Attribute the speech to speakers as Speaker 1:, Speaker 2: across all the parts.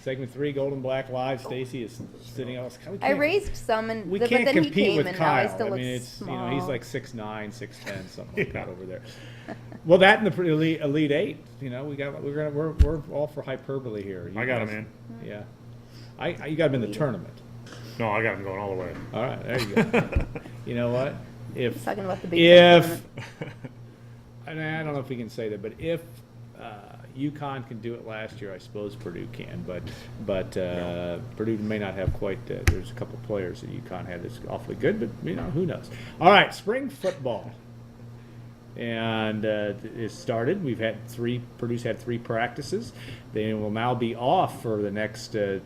Speaker 1: Segment 3, Gold and Black Live. Stacy is sitting out.
Speaker 2: I raised some, and
Speaker 1: We
Speaker 2: but
Speaker 1: can't
Speaker 2: then he
Speaker 1: compete
Speaker 2: came,
Speaker 1: with
Speaker 2: and now I
Speaker 1: Kyle.
Speaker 2: still
Speaker 1: I
Speaker 2: look
Speaker 1: mean, it's
Speaker 2: small.
Speaker 1: he's like 6'9", 6'10", something like that over there. Well, that and the elite 8. We're all for hyperbole here.
Speaker 3: I got him in.
Speaker 1: Yeah, you got him in the tournament.
Speaker 3: No, I got him going all the way.
Speaker 1: All right, there you go. You know what?
Speaker 2: He's talking about the Big Ten tournament.
Speaker 1: And I don't know if we can say that, but if UConn can do it last year, I suppose Purdue can. But Purdue may not have quite. There's a couple players that UConn had that's awfully good, but who knows? All right, spring football, and it started. Purdue's had 3 practices. They will now be off for the next 8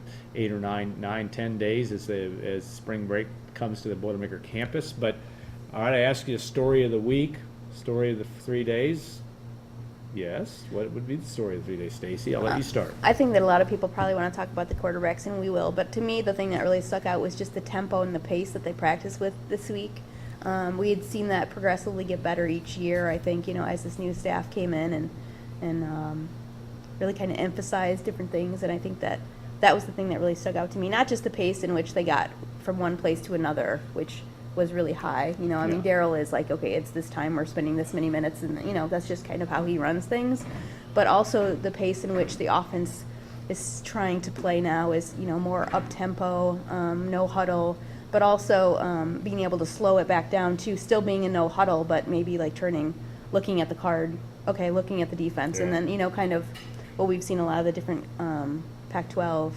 Speaker 1: or 10 days as spring break comes to the Boilermaker campus. But all right, I ask you a story of the week, story of the 3 days. Yes. What would be the story of the 3 days, Stacy? I'll let you start.
Speaker 2: I think that a lot of people probably want to talk about the quarterbacks, and we will. But to me, the thing that really stuck out was just the tempo and the pace that they practiced with this week. We had seen that progressively get better each year, I think, as this new staff came in and really kind of emphasized different things. And I think that was the thing that really stuck out to me, not just the pace in which they got from one place to another, which was really high. I mean, Darryl is like, okay, it's this time, we're spending this many minutes, and, that's just kind of how he runs things. But also the pace in which the offense is trying to play now is, more up-tempo, no huddle, but also being able to slow it back down to still being in no huddle, but maybe like looking at the card, okay, looking at the defense, and then, kind of what we've seen a lot of the different Pac-12,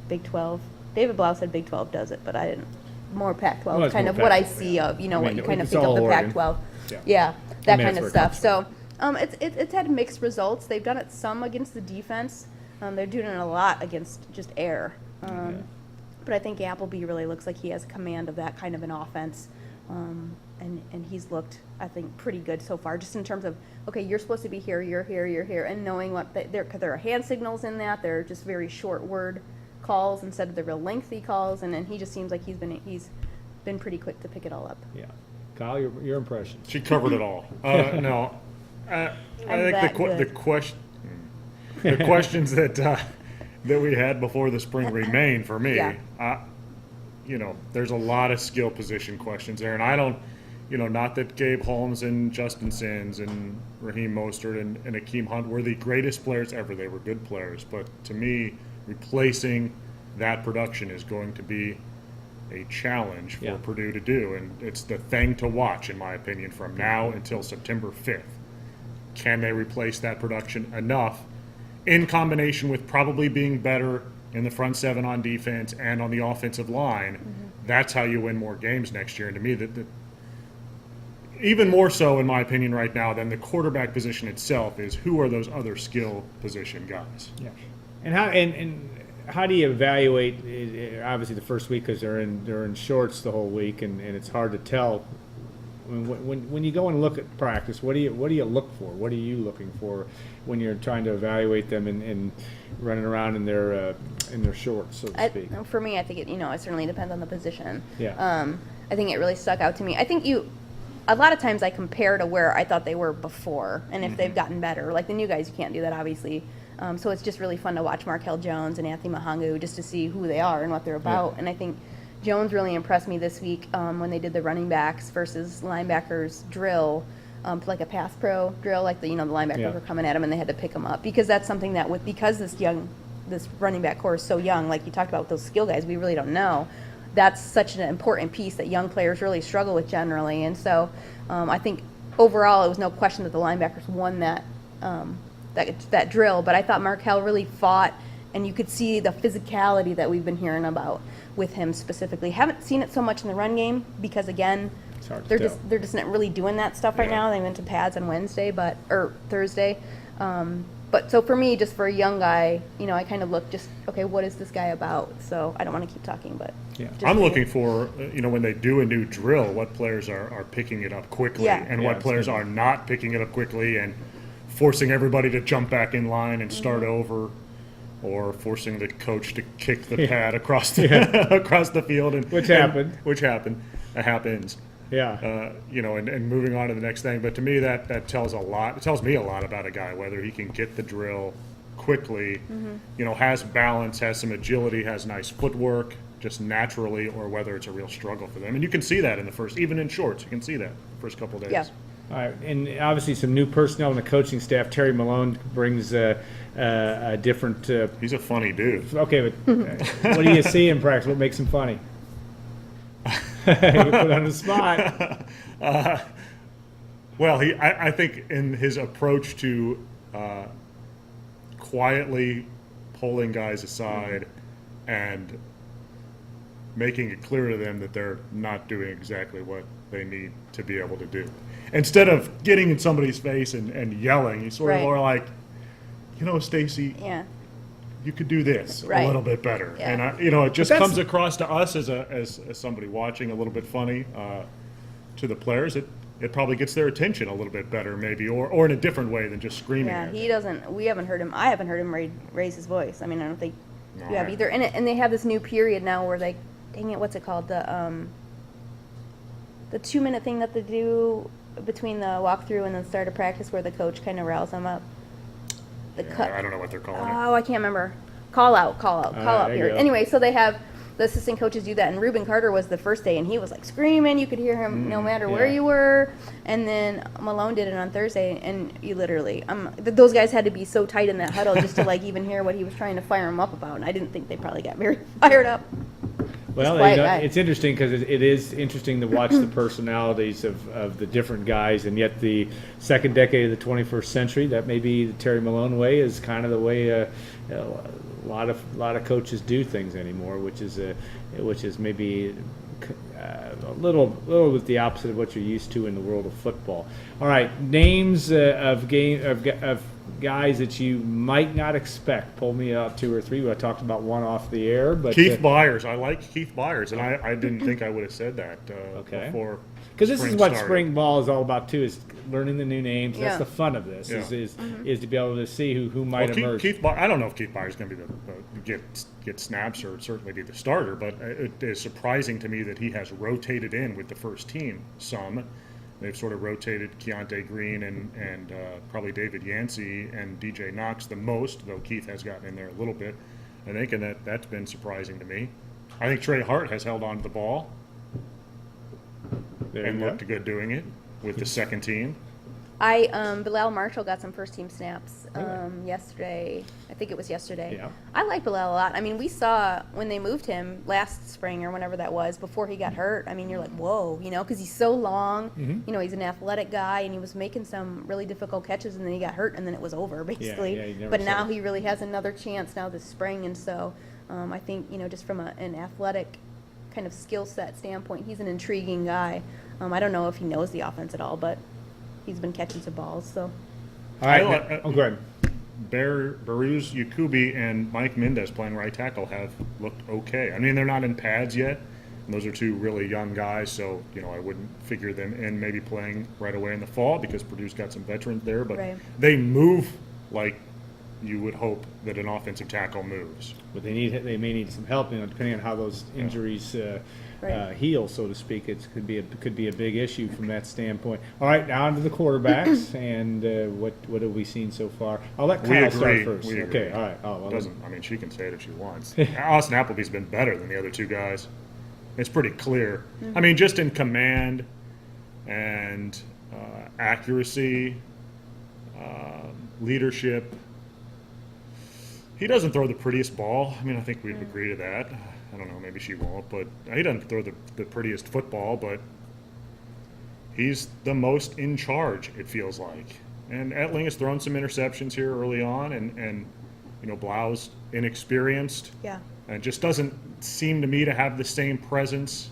Speaker 2: Big 12. David Blau said Big 12 does it, but I didn't. More Pac-12,
Speaker 1: Well,
Speaker 2: kind
Speaker 1: more
Speaker 2: of what I
Speaker 1: Pac-12,
Speaker 2: see of,
Speaker 1: I
Speaker 2: what
Speaker 1: mean,
Speaker 2: you kind of
Speaker 1: it's
Speaker 2: think of
Speaker 1: all
Speaker 2: the
Speaker 1: Oregon.
Speaker 2: Pac-12.
Speaker 1: Yeah.
Speaker 2: Yeah, that
Speaker 1: I mean,
Speaker 2: kind
Speaker 1: that's
Speaker 2: of
Speaker 1: where it
Speaker 2: stuff.
Speaker 1: comes
Speaker 2: So it's had mixed results. They've done it some against the defense. They're doing it a lot against just air. But I think Appleby really looks like he has command of that kind of an offense. And he's looked, I think, pretty good so far, just in terms of, okay, you're supposed to be here, you're here, you're here, and knowing what there are hand signals in that. They're just very short word calls instead of the real lengthy calls, and then he just seems like he's been pretty quick to pick it all up.
Speaker 1: Yeah. Kyle, your impression.
Speaker 3: She covered it all. No, I think the questions that we had before the spring remain for me.
Speaker 2: Yeah.
Speaker 3: There's a lot of skill position questions there, and I don't, not that Gabe Holmes and Justin Sands and Raheem Mostert and Akeem Hunt were the greatest players ever. They were good players, but to me, replacing that production is going to be a challenge for Purdue to do, and it's the thing to watch, in my opinion, from now until September 5th. Can they replace that production enough in combination with probably being better in the front seven on defense and on the offensive line? Mm-hmm. That's how you win more games next year. And to me, that even more so, in my opinion, right now than the quarterback position itself is who are those other skill position guys?
Speaker 1: Yeah. And how do you evaluate? Obviously, the first week because they're in shorts the whole week, and it's hard to tell. When you go and look at practice, what do you look for? What are you looking for when you're trying to evaluate them and running around in their shorts, so to speak?
Speaker 2: For me, I think it certainly depends on the position.
Speaker 1: Yeah.
Speaker 2: I think it really stuck out to me. I think a lot of times I compare to where I thought they were before, and if they've gotten better. Like the new guys, you can't do that, obviously. So it's just really fun to watch Markel Jones and Anthony Mahangu just to see who they are and what they're about. Yeah. And I think Jones really impressed me this week when they did the running backs versus linebackers drill, like a pass pro drill, like the linebackers were coming at him and they had to pick them up, because that's something that because this running back core is so young, like you talked about with those skill guys, we really don't know. That's such an important piece that young players really struggle with generally, and so I think overall it was no question that the linebackers won that drill, but I thought Markel really fought, and you could see the physicality that we've been hearing about with him specifically. Haven't seen it so much in the run game because, again, they're just not really doing that stuff right now. They went to pads on Thursday. But so for me, just for a young guy, I kind of look okay, what is this guy about? So I don't want to keep talking, but
Speaker 3: I'm looking for, when they do a new drill, what players are picking it up quickly and what players are not picking it up quickly and forcing everybody to jump back in line and start over, or forcing the coach to kick the pad across the field,
Speaker 1: which happened.
Speaker 3: It happens.
Speaker 1: Yeah.
Speaker 3: And moving on to the next thing. But to me, that tells a lot. It tells me a lot about a guy, whether he can get the drill quickly, has balance, has some agility, has nice footwork, just naturally, or whether it's a real struggle for them. And you can see that in the first, even in shorts, you can see that the first couple of days.
Speaker 2: Yeah.
Speaker 1: All right, and obviously some new personnel in the coaching staff. Terry Malone brings a different.
Speaker 3: He's a funny dude.
Speaker 1: Okay, but what do you see in practice? What makes him funny? You put on the spot.
Speaker 3: Well, I think in his approach to quietly pulling guys aside and making it clear to them that they're not doing exactly what they need to be able to do. Instead of getting in somebody's face and yelling, he's sort of
Speaker 2: Right.
Speaker 3: more like, Stacy,
Speaker 2: Yeah.
Speaker 3: you could do this
Speaker 2: Right.
Speaker 3: a little bit better.
Speaker 2: Yeah.
Speaker 3: And, it just
Speaker 1: But that's-
Speaker 3: comes across to us as somebody watching a little bit funny. To the players, it probably gets their attention a little bit better maybe, or in a different way than just screaming
Speaker 2: Yeah,
Speaker 3: at them.
Speaker 2: he doesn't. We haven't heard him. I haven't heard him raise his voice. I mean, I don't think
Speaker 3: No,
Speaker 2: you have
Speaker 3: I-
Speaker 2: either. And they have this new period now where they, dang it, what's it called? The 2-minute thing that they do between the walkthrough and the start of practice, where the coach kind of riles them up. The cut.
Speaker 3: I don't know what they're calling it.
Speaker 2: Oh, I can't remember. Call out
Speaker 1: there you
Speaker 2: period.
Speaker 1: go.
Speaker 2: Anyway, so they have the assistant coaches do that, and Reuben Carter was the first day, and he was like screaming. You could hear him no matter where
Speaker 1: yeah.
Speaker 2: you were. And then Malone did it on Thursday, and you literally, those guys had to be so tight in that huddle just to like even hear what he was trying to fire him up about. And I didn't think they probably got very fired up.
Speaker 1: Well,
Speaker 2: quiet guy.
Speaker 1: it's interesting because it is interesting to watch the personalities of the different guys, and yet the second decade of the 21st century, that may be the Terry Malone way, is kind of the way a lot of coaches do things anymore, which is maybe a little with the opposite of what you're used to in the world of football. All right, names of guys that you might not expect. Pull me out 2 or 3. I talked about one off the air, but
Speaker 3: Keith Byers. I like Keith Byers, and I didn't think I would have said that
Speaker 1: Okay.
Speaker 3: before.
Speaker 1: because this is
Speaker 3: spring
Speaker 1: what
Speaker 3: started.
Speaker 1: spring ball is all about too, is learning the new names. That's
Speaker 2: Yeah.
Speaker 1: the fun of this,
Speaker 3: Yeah.
Speaker 1: is to be able to see who might
Speaker 3: Well,
Speaker 1: emerge.
Speaker 3: I don't know if Keith Byers is going to be get snaps or certainly be the starter, but it is surprising to me that he has rotated in with the first team some. They've sort of rotated Keontae Green and probably David Yancey and DJ Knox the most, though Keith has gotten in there a little bit, I think, and that's been surprising to me. I think Trey Hart has held on to the ball
Speaker 1: There
Speaker 3: and
Speaker 1: you go.
Speaker 3: looked good doing it with the second team.
Speaker 2: Bilal Marshall got some first team snaps
Speaker 1: Really?
Speaker 2: yesterday. I think it was yesterday.
Speaker 1: Yeah.
Speaker 2: I like Bilal a lot. I mean, we saw when they moved him last spring or whenever that was, before he got hurt. I mean, you're like, whoa, because he's so long.
Speaker 1: Mm-hmm.
Speaker 2: He's an athletic guy, and he was making some really difficult catches, and then he got hurt, and then it was over, basically.
Speaker 1: yeah, you never
Speaker 2: But
Speaker 1: saw
Speaker 2: now
Speaker 1: it.
Speaker 2: he really has another chance now this spring, and so I think, just from an athletic kind of skill set standpoint, he's an intriguing guy. I don't know if he knows the offense at all, but he's been catching some balls, so.
Speaker 1: All right,
Speaker 3: I-
Speaker 1: go ahead.
Speaker 3: Baruz Yakubi and Mike Mendez playing right tackle have looked okay. I mean, they're not in pads yet. And those are two really young guys, so I wouldn't figure them in maybe playing right away in the fall because Purdue's got some veterans there. But
Speaker 2: Right.
Speaker 3: they move like you would hope that an offensive tackle moves.
Speaker 1: But they may need some help, depending on how those injuries
Speaker 2: Right.
Speaker 1: heal, so to speak. It could be a big issue from that standpoint. All right, now on to the quarterbacks, and what have we seen so far? I'll let
Speaker 3: We
Speaker 1: Kyle
Speaker 3: agree.
Speaker 1: start first.
Speaker 3: We
Speaker 1: Okay,
Speaker 3: agree.
Speaker 1: all right. Oh, well,
Speaker 3: I mean, she can say it if she wants. Austin Appleby's been better than the other two guys. It's pretty clear. I mean, just in command and accuracy, leadership. He doesn't throw the prettiest ball. I mean, I think we'd agree to that. I don't know, maybe she won't, but he doesn't throw the prettiest football, but he's the most in charge, it feels like. And Etling has thrown some interceptions here early on, and Blau's inexperienced
Speaker 2: Yeah.
Speaker 3: and just doesn't seem to me to have the same presence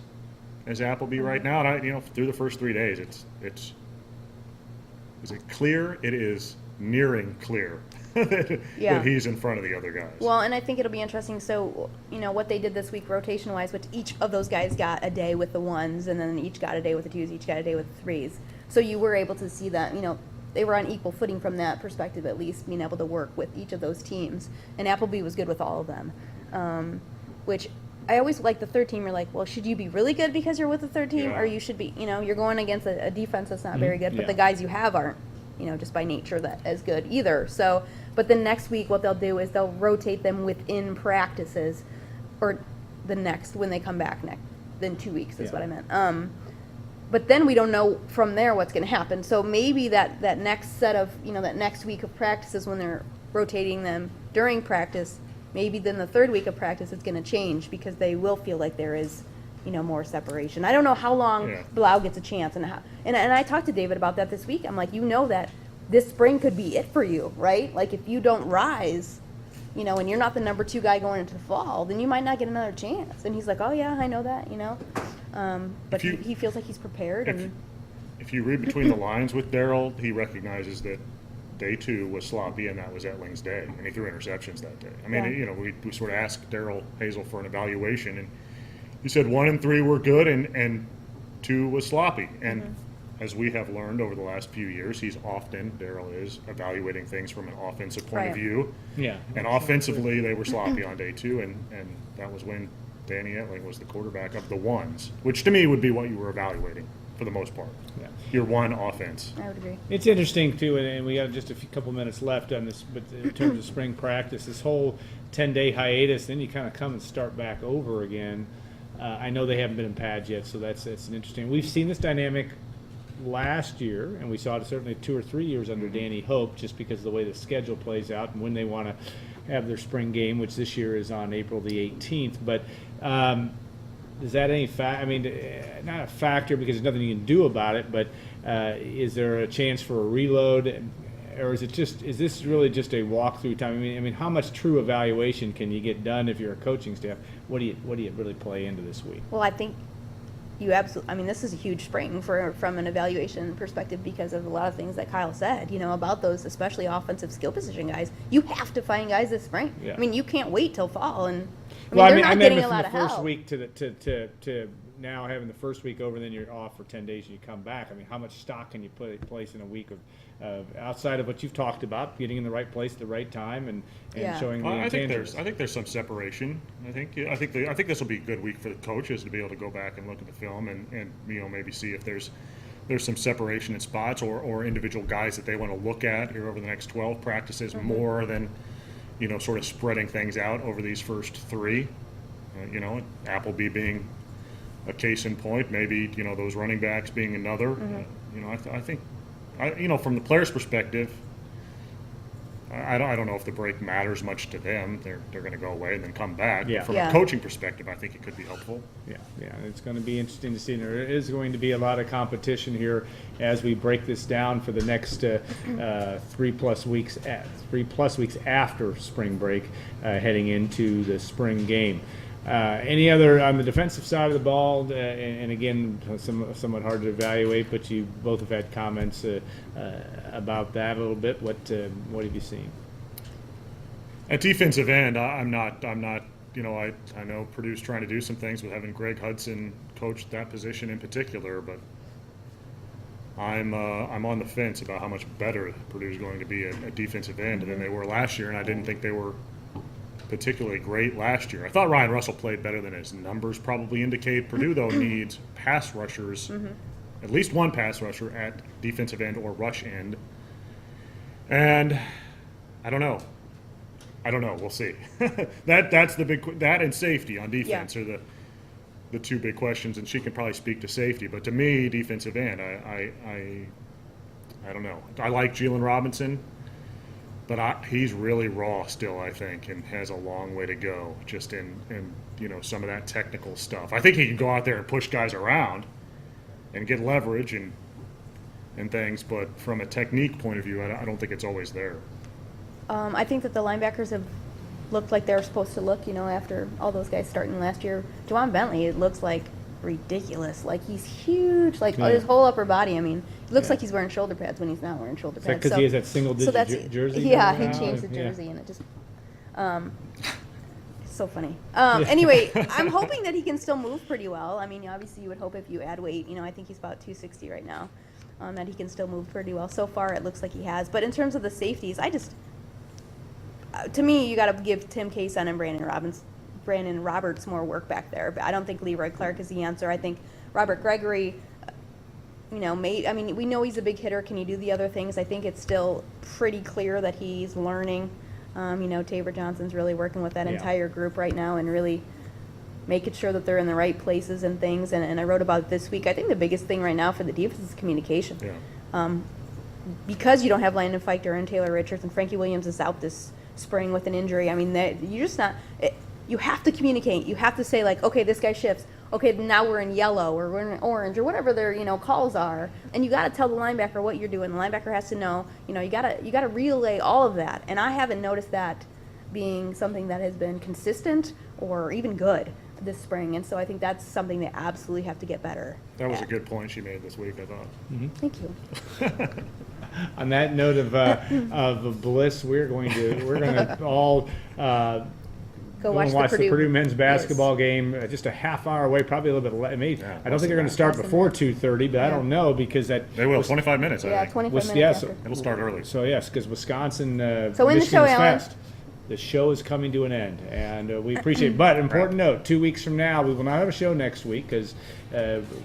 Speaker 3: as Appleby right now. And through the first 3 days, is it clear? It is nearing clear that he's in front of the other guys.
Speaker 2: Well, and I think it'll be interesting. So, what they did this week rotation-wise, which each of those guys got a day with the ones, and then each got a day with the twos, each got a day with the threes. So you were able to see that, they were on equal footing from that perspective, at least, being able to work with each of those teams. And Appleby was good with all of them, which I always like the third team. You're like, well, should you be really good because you're with the third team,
Speaker 3: Yeah.
Speaker 2: or you should be, you're going against a defense that's not very good, but
Speaker 1: Yeah.
Speaker 2: the guys you have aren't, just by nature that as good either. So, but then next week what they'll do is they'll rotate them within practices, or the next when they come back next. Then 2 weeks is
Speaker 1: Yeah.
Speaker 2: what I meant. But then we don't know from there what's going to happen. So maybe that next set of, that next week of practices when they're rotating them during practice, maybe then the third week of practice it's going to change because they will feel like there is, more separation. I don't know how long
Speaker 3: Yeah.
Speaker 2: Blau gets a chance, and I talked to David about that this week. I'm like, that this spring could be it for you, right? Like if you don't rise, and you're not the number 2 guy going into the fall, then you might not get another chance. And he's like, oh yeah, I know that, but
Speaker 3: If you-
Speaker 2: he feels like he's prepared.
Speaker 3: If,
Speaker 2: And
Speaker 3: if you read between the lines with Daryl, he recognizes that day 2 was sloppy and that was Ettling's day, and he threw interceptions that day. I mean,
Speaker 2: Yeah.
Speaker 3: we sort of asked Daryl Hazel for an evaluation, and he said 1 and 3 were good and 2 was sloppy. And as we have learned over the last few years, Daryl is evaluating things from an offensive point of
Speaker 2: Right.
Speaker 3: view.
Speaker 1: Yeah.
Speaker 3: And offensively, they were sloppy on day 2, and that was when Danny Etling was the quarterback of the ones, which to me would be what you were evaluating for the most part.
Speaker 1: Yeah.
Speaker 3: Your one offense.
Speaker 2: I would agree.
Speaker 1: It's interesting too, and we got just a couple minutes left on this, but in terms of spring practice, this whole 10-day hiatus, then you kind of come and start back over again. I know they haven't been in pads yet, so that's an interesting. We've seen this dynamic last year, and we saw it certainly 2 or 3 years under Danny Hope, just because of the way the schedule plays out and when they want to have their spring game, which this year is on April the 18th. But is that any not a factor because there's nothing you can do about it, but is there a chance for a reload, or is this really just a walkthrough time? I mean, how much true evaluation can you get done if you're a coaching staff? What do you really play into this week?
Speaker 2: Well, I think you absolutely. This is a huge spring from an evaluation perspective because of a lot of things that Kyle said. About those, especially offensive skill position guys. You have to find guys this spring.
Speaker 1: Yeah.
Speaker 2: You can't wait till fall, and
Speaker 1: Well,
Speaker 2: they're not
Speaker 1: I
Speaker 2: getting
Speaker 1: meant
Speaker 2: a
Speaker 1: from
Speaker 2: lot
Speaker 1: the
Speaker 2: of
Speaker 1: first
Speaker 2: help.
Speaker 1: week to now having the first week over, and then you're off for 10 days and you come back. I mean, how much stock can you place in a week of outside of what you've talked about, getting in the right place at the right time and
Speaker 2: Yeah.
Speaker 1: showing the
Speaker 3: I think
Speaker 1: intangibles?
Speaker 3: there's some separation. I think this will be a good week for the coaches to be able to go back and look at the film and maybe see if there's some separation in spots or individual guys that they want to look at here over the next 12 practices more than sort of spreading things out over these first 3. Appleby being a case in point, maybe those running backs being another. I think from the players' perspective, I don't know if the break matters much to them. They're going to go away and then come back.
Speaker 1: Yeah.
Speaker 3: But from
Speaker 2: Yeah.
Speaker 3: a coaching perspective, I think it could be helpful.
Speaker 1: Yeah, it's going to be interesting to see. There is going to be a lot of competition here as we break this down for the next 3+ weeks. 3+ weeks after spring break, heading into the spring game. Any other on the defensive side of the ball? And again, somewhat hard to evaluate, but you both have had comments about that a little bit. What have you seen?
Speaker 3: At defensive end, I'm not. I know Purdue's trying to do some things with having Greg Hudson coach that position in particular, but I'm on the fence about how much better Purdue's going to be at defensive end than they were last year, and I didn't think they were particularly great last year. I thought Ryan Russell played better than his numbers probably indicate. Purdue, though, needs pass rushers, at least one pass rusher at defensive end or rush end. And I don't know. We'll see. That's the big. That and safety on defense are the 2 big questions, and she can probably speak to safety. But to me, defensive end, I don't know. I like Jalen Robinson. But he's really raw still, I think, and has a long way to go just in some of that technical stuff. I think he can go out there and push guys around and get leverage and things, but from a technique point of view, I don't think it's always there.
Speaker 2: I think that the linebackers have looked like they're supposed to look, after all those guys starting last year. Juwan Bentley, it looks like ridiculous. Like he's huge, like his whole upper body. It looks like he's wearing shoulder pads when he's not wearing shoulder
Speaker 1: Is that
Speaker 2: pads.
Speaker 1: because he has that single-digit jersey?
Speaker 2: Yeah,
Speaker 1: number
Speaker 2: he
Speaker 1: now?
Speaker 2: changed the
Speaker 1: Yeah.
Speaker 2: jersey, and it just, it's so funny. Anyway, I'm hoping that he can still move pretty well. Obviously you would hope if you add weight. I think he's about 260 right now, that he can still move pretty well. So far, it looks like he has. But in terms of the safeties, to me, you got to give Tim Kaysen and Brandon Roberts more work back there. But I don't think Leroy Clark is the answer. I think Robert Gregory you know, I mean, we know he's a big hitter. Can he do the other things? I think it's still pretty clear that he's learning. You know, Tabor Johnson's really working with that
Speaker 1: Yeah.
Speaker 2: entire group right now and really making sure that they're in the right places and things. And I wrote about it this week. I think the biggest thing right now for the defense is communication.
Speaker 3: Yeah.
Speaker 2: Because you don't have Landon Fichter and Taylor Richards and Frankie Williams is out this spring with an injury. I mean, you're just not. You have to communicate. You have to say like, okay, this guy shifts. Okay, now we're in yellow or we're in orange or whatever their calls are, and you got to tell the linebacker what you're doing. The linebacker has to know. You got to relay all of that. And I haven't noticed that being something that has been consistent or even good this spring. And so I think that's something they absolutely have to get better.
Speaker 3: That was a
Speaker 2: at.
Speaker 3: good point she made this week, I thought.
Speaker 2: Thank you.
Speaker 1: On that note of bliss, we're going to all
Speaker 2: Go watch
Speaker 1: the Purdue men's basketball
Speaker 2: Yes.
Speaker 1: game. Just a half hour away, probably a little bit late. Maybe
Speaker 3: Yeah,
Speaker 1: I don't think they're going to start
Speaker 2: less than
Speaker 1: before
Speaker 2: that.
Speaker 1: 2:30, but I
Speaker 2: Yeah.
Speaker 1: don't know because that
Speaker 3: They will, 25 minutes, I
Speaker 2: Yeah,
Speaker 3: think.
Speaker 2: 25
Speaker 1: was
Speaker 2: minutes
Speaker 1: yes.
Speaker 2: after.
Speaker 3: It'll start early.
Speaker 1: So yes, because Wisconsin,
Speaker 2: So in the
Speaker 1: Michigan
Speaker 2: show,
Speaker 1: is
Speaker 2: Alan.
Speaker 1: fast. The show is coming to an end, and we appreciate it. But important note: 2 weeks from now, we will not have a show next week because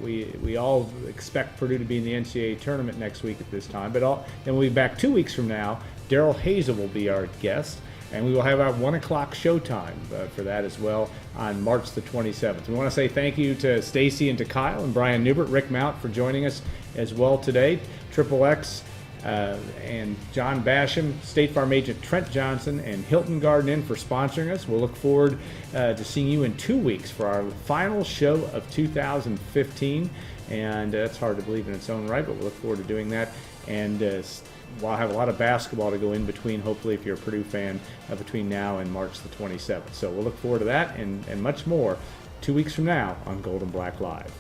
Speaker 1: we all expect Purdue to be in the NCAA tournament next week at this time. But then we'll be back 2 weeks from now. Daryl Hazel will be our guest, and we will have our 1 o'clock showtime for that as well on March the 27th. We want to say thank you to Stacy and to Kyle and Brian Newbert, Rick Mount for joining us as well today. Triple X. And John Basham, State Farm agent Trent Johnson, and Hilton Garden Inn for sponsoring us. We'll look forward to seeing you in 2 weeks for our final show of 2015. And that's hard to believe in its own right, but we'll look forward to doing that. And we'll have a lot of basketball to go in between, hopefully, if you're a Purdue fan, between now and March the 27th. So we'll look forward to that and much more 2 weeks from now on Gold and Black Live.